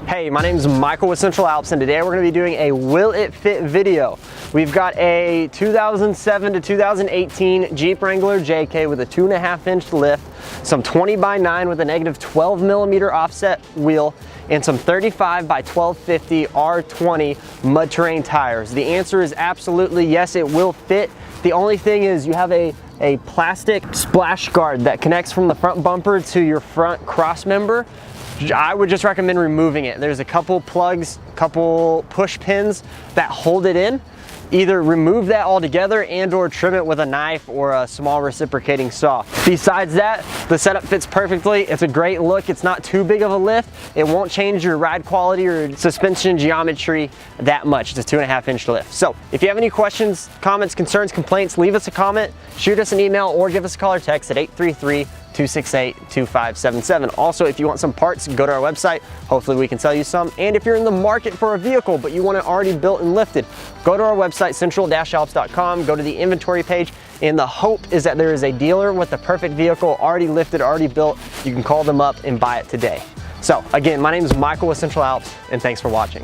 Hey, my name is Michael with Central Alps, and today we're going to be doing a Will It Fit video. We've got a 2007 to 2018 Jeep Wrangler JK with a 2.5-inch lift, some 20x9 with a negative 12 millimeter offset wheel, and some 35 by 1250 R20 mud terrain tires. The answer is absolutely yes, it will fit. The only thing is you have a plastic splash guard that connects from the front bumper to your front cross member. I would just recommend removing it. There's a couple plugs, couple push pins that hold it in. Either remove that altogether and or trim it with a knife or a small reciprocating saw. Besides that, the setup fits perfectly. It's a great look. It's not too big of a lift. It won't change your ride quality or suspension geometry that much. It's a 2.5-inch lift. So if you have any questions, comments, concerns, complaints, leave us a comment, shoot us an email, or give us a call or text at 833-268-2577. Also, if you want some parts, go to our website. Hopefully we can sell you some. And if you're in the market for a vehicle, but you want it already built and lifted, go to our website, central-alps.com, go to the inventory page, and the hope is that there is a dealer with the perfect vehicle already lifted, already built. You can call them up and buy it today. So again, my name is Michael with Central Alps, and thanks for watching.